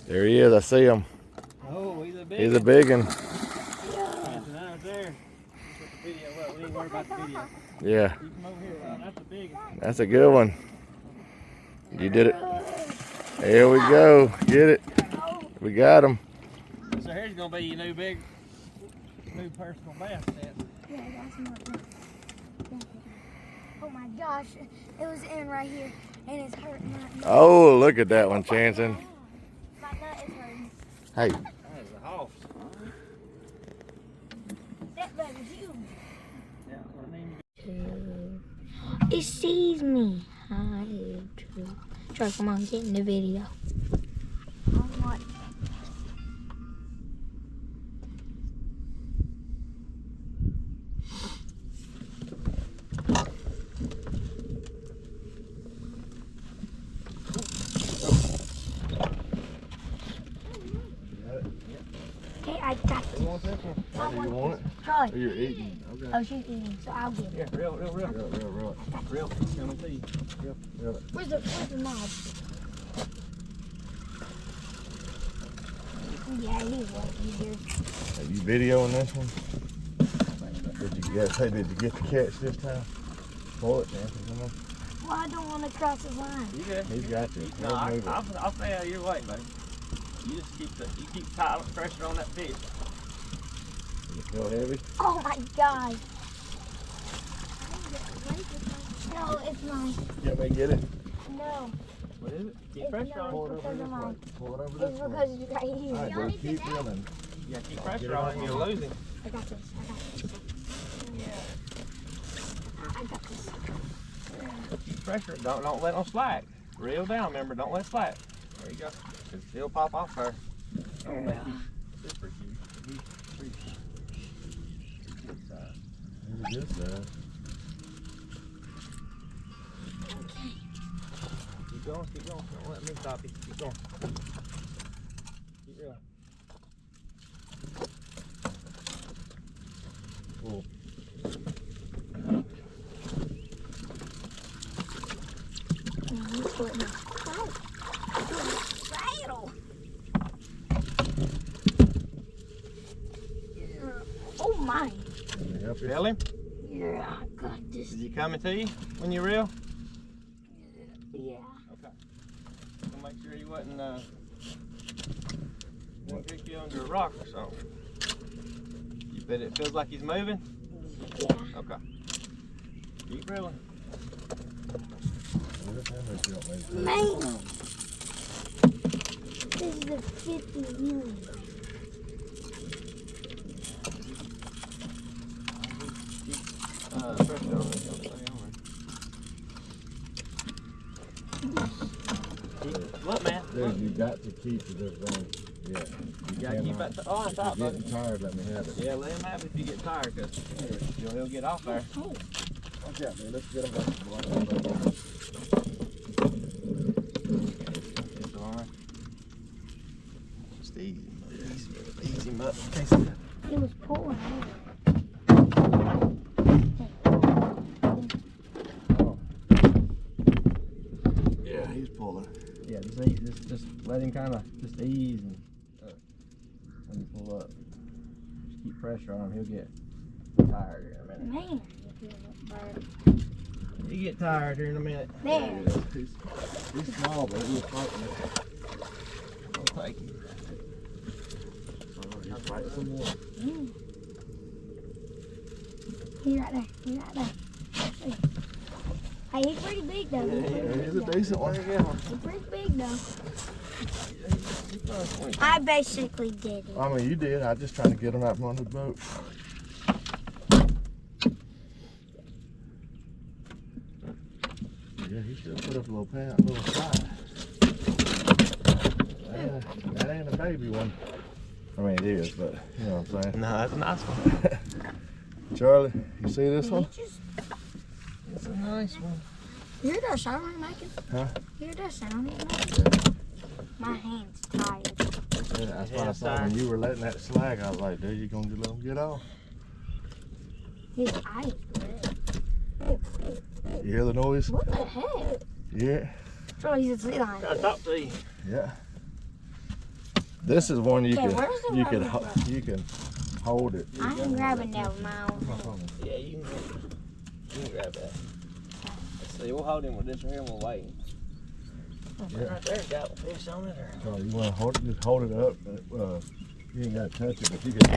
There he is. I see him. Oh, he's a big He's a big one. right there. Put the video up. We ain't worried about the video. Yeah, You come over here, Ron. That's a big one. that's a good one. You did it. Here we go. Get it. We got him. So here's gonna be your new personal bass net. Yeah, that's my one. Oh my gosh, it was in right here, and it's hurting my nut. Oh, look at that one, Chanson. My nut is hurting. Hey, That is a hoss. That baby's huge. Yeah, what I mean. It sees me. I do too. Try, come on, get in the video. What? Hey, I got it. you want this one? Oh, you want it? Charlie. Oh, you're eating. Okay. Oh, she's eating, so I'll get it. Yeah, real. Real. Coming to you. Where's the knob? Yeah, he's right here. Are you videoing this one? Did you get the catch this time? Pull it, Chanson. Come on. Well, I don't want to cross the line. You good? He's got you. No, I'll stay out of your way, buddy. You just keep tight pressure on that fish. You feel heavy? Oh my God. No, it's mine. You want me to get it? No, What is it? Keep it's pressure on Pull it. it over this way. Pull it over It's this way. because you got here. All right, bro, keep reeling. Yeah, keep pressure on it. You're losing. I got this. I got this. Keep pressure. Don't let them slack. Reel down, remember. Don't let it slack. There you go. It'll pop off there. Oh man. Super cute. He's pretty good size. He's a good size. Keep going. Don't let me stop you. Keep going. Keep reeling. Cool. Oh my. Let me help you. Feel him? Yeah, I got this. Is he coming to you when you reel? Yeah. Okay. So make sure he wasn't kick you under a rock or something. You bet it feels like he's moving? Yeah. Okay. Keep reeling. Man. This is the 50 million. Pressure on it. Don't stay on it. Look, man. Dude, you got to keep this thing. Yeah. You gotta keep that on If top, you're buddy. getting tired, let me have it. Yeah, let him have it if you get tired, because he'll get off there. Watch out, man. Let's get him back. It's all right. Just easy him up. He was pulling over. Yeah, he's pulling. Yeah, just let him kind of just ease and when you pull up. Just keep pressure on him. He'll get tired here in a minute. Man. You get tired here in a minute. There. He's small, but he's fighting. I'll take him. He's fighting some more. He's right there. Hey, he's pretty big though. He's a decent one. He's pretty big though. I basically did it. I mean, you did. I was just trying to get him out from under the boat. Yeah, he should put up a little slide. That ain't a baby one. I mean, it is, but you know what I'm saying. No, that's a nice one. Charlie, you see this one? It's a nice one. You hear that sound he's making? Huh? You hear that sound he's making? My hand's tired. Yeah, that's why I thought when you were letting that slag, I was like, dude, you gonna let him get off? His eyes red. You hear the noise? What the heck? Yeah. Charlie, he's a sea lion. Gotta talk to you. Yeah. This is one you Okay, can where's the you can rubber you can hold it. I am grabbing that with my own hand. Yeah, you can grab that. Let's see, we'll hold him with this here and we'll wait. Yeah. Right there, got a fish on it. Or... So you want to hold it, just hold it up. You ain't got to touch it, but you can.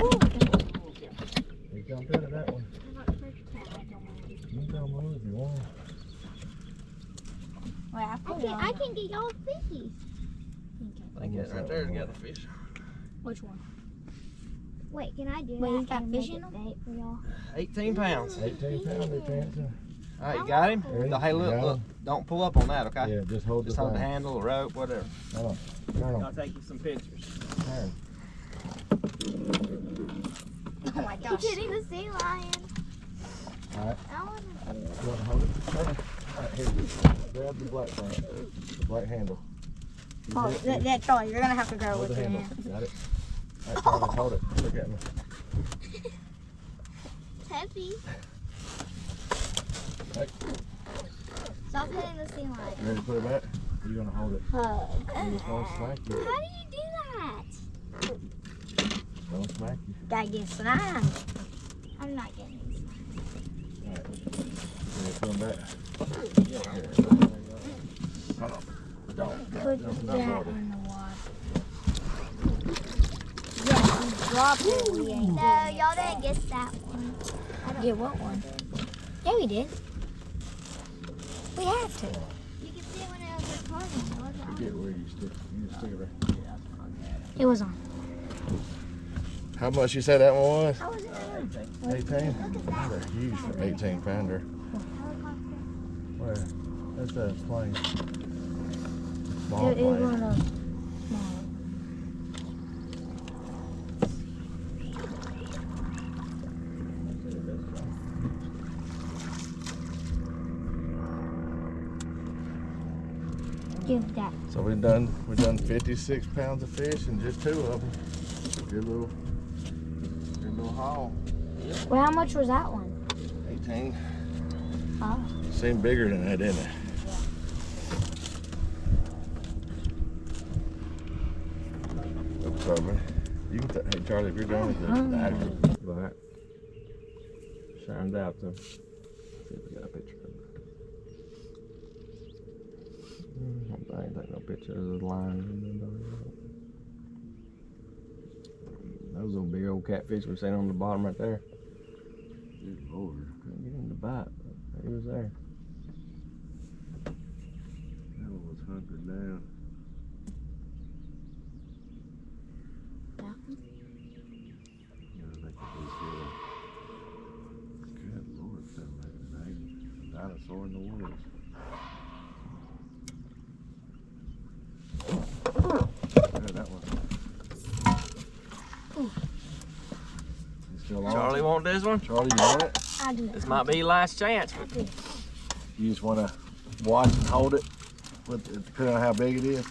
You jump into that one. You can come on if you want. Wait, I can get y'all fishies. I think that right there's got a fish. Which one? Wait, can I do Wait, that? he's got and fish make in it him? bait for y'all? 18 pounds. 18 pounder, Tanza. All right, you got him? Yeah, Hey, you look, got look. him. Don't pull up on that, okay? Yeah, just hold Just the hold the thing. handle, the rope, whatever. Turn I'll take you some pictures. Turn. Oh my He's gosh. hitting the sea lion. Alright. I want to. You want to hold it? Turn. Alright, here. Grab the black thing. The black handle. Oh, that Charlie, you're gonna have to grab Hold with the your handle. hand. Got it? Alright, Charlie, hold it. Look at me. It's heavy. Right. Stop hitting the sea lion. You ready to put it back? Or you gonna hold it? You just gonna smack How you. do you do that? Gonna smack you. Gotta get slime. I'm not getting these. Alright. You ready to put them back? Hold on. Don't. Put Don't that water. in the water. Yeah, you dropped it. We ain't No, y'all didn't get that one. get what one? Yeah, we did. We have to. You can see it when it was recording. You get where you stick. You just stick it right. It was on. How much you say that one was? How was it? 18? They're huge for 18 pounder. Where? That's a plane. Small It was plane. one of those small. Give that. So we've done 56 pounds of fish and just 2 of them. Good little haul. Well, how much was that one? 18. Oh. Seemed bigger than that, didn't it? No problem. You can hey Charlie, if you're done with the action. Look at that. Shines out to. See if we got a picture of it. I ain't take no picture of the line. Those little big old catfish we're seeing on the bottom right there. Good Lord. Couldn't get him to bite, but he was there. That one was hunkered down. Good Lord, sounds like a dinosaur in the woods. Yeah, that one. You still on? Charlie want this one? Charlie, you want it? I do. This might be your last chance. You just want to watch and hold it, depending on how big it is.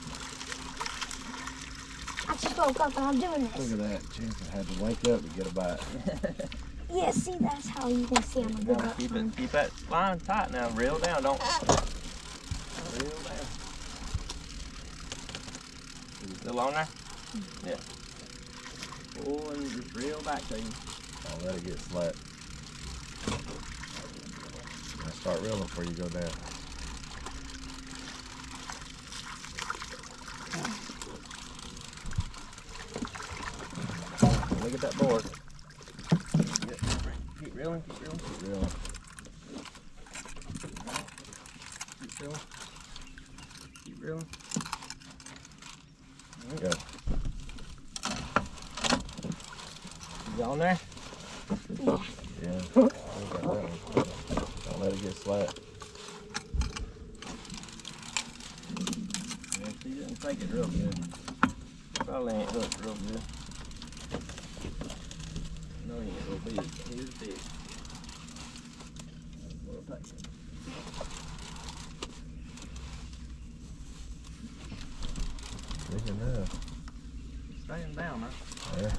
I just woke up and I'm doing this. Look at that. Jensen had to wake up to get a bite. Yeah, see, that's how you can see I'm a good Now keep that line tight now. Reel down, don't. Reel down. Is it still on there? Yeah. Pull and just reel back to you. I'll let it get flat. Now start reeling before you go down. Look at that board. Keep reeling, keep reeling. Keep reeling. Keep reeling. Keep reeling. Go. You on there? Yeah. Look at that one. Don't let it get flat. Yeah, she didn't take it real good. Probably ain't hooked real good. No, he ain't real big. He was big. We'll take it. Big enough. Staying down, man. Yeah.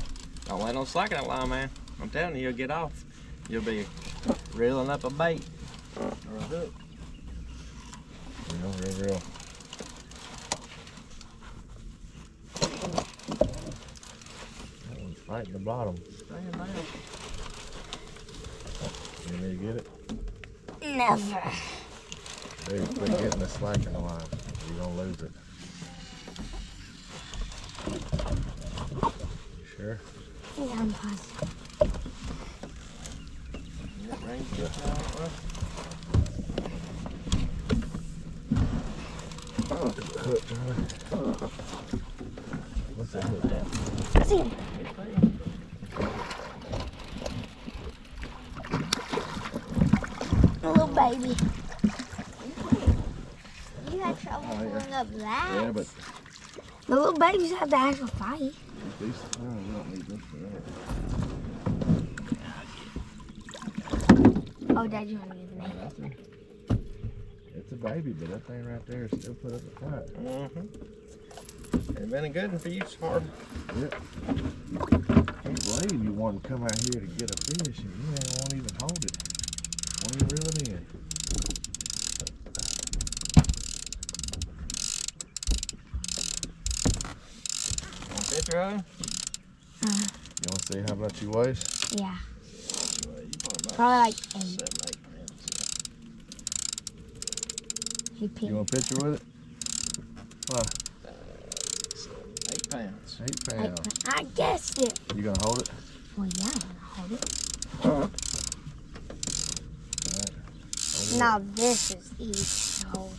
Don't let no slack in that line, man. I'm telling you, you'll get off. You'll be reeling up a bait or a hook. Real. right in the bottom. Staying down. You need to get it? Never. Baby, quit getting the slack in the line. You're gonna lose it. Sure? Yeah, I'm positive. Yeah, range just now. Hook, Charlie. What's that hook? I see him. A little baby. You had trouble Oh, yeah. pulling up that. Yeah, but The little babies have to actually fight. these, we don't need this for that. Oh, Dad, you want to give me? It's a baby, but that thing right there still put up a fight. Mm-hmm. Ain't been a good one for you, Smart. Yep. Can't believe you want to come out here to get a fish and you ain't won't even hold it. Won't even reel it in. Want a picture of him? You want to see how much he weighs? Yeah. Well, you probably about Probably like 8. 7, 8 pounds. He You picked. want a picture with it? 8 pounds. 8 pounds. I guessed it. You gonna hold it? Well, yeah, I'm gonna hold it. Hold it. Now this is easy to hold.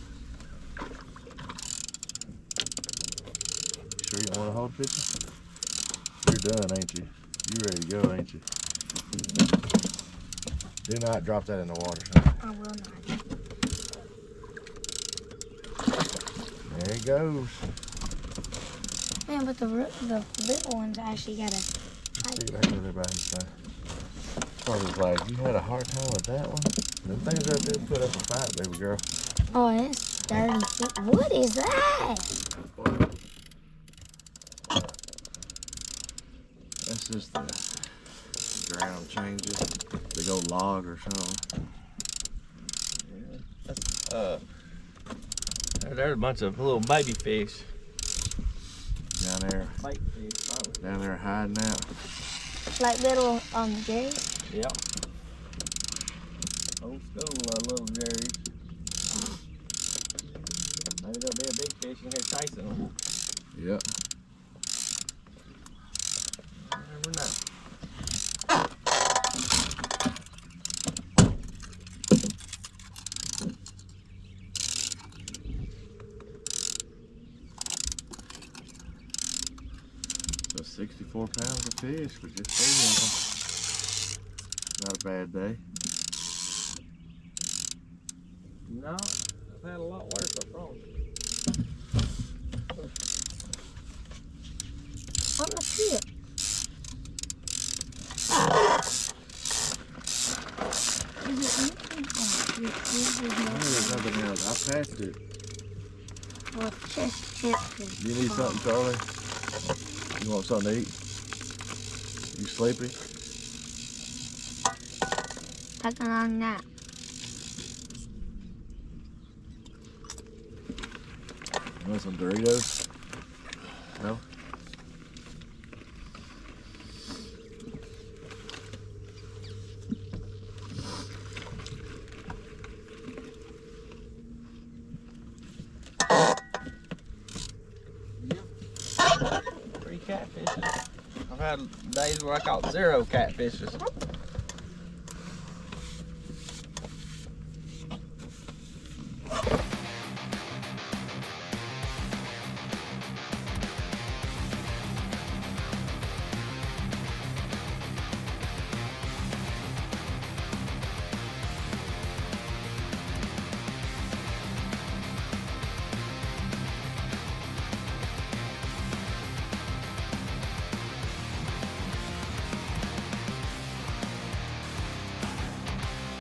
Sure you don't want to hold a picture? You're done, ain't you? You ready to go, ain't you? Do not drop that in the water, son. I will not. There he goes. Man, but the little ones actually gotta. Stick it back over there by his side. Carter's like, you had a hard time with that one? Them things right there put up a fight, baby girl. Oh, it's 30 feet. What is that? That's just the ground changer. Big old log or something. There's a bunch of little baby fish. Down there, Bait fish, probably. down there hiding out. Like little Jerry? Yep. Old school little Jerry's. Maybe there'll be a big fish in here chasing them. Yep. Never know. So 64 pounds of fish with just 3 of them. Not a bad day. No, I've had a lot worse, I promise. On the ship. There's nothing else. I passed it. Well, chest chips. You need something, Charlie? You want something to eat? You sleepy? Take a long nap. You want some Doritos? No? Catfishes. I've had days where I caught 0 catfishes.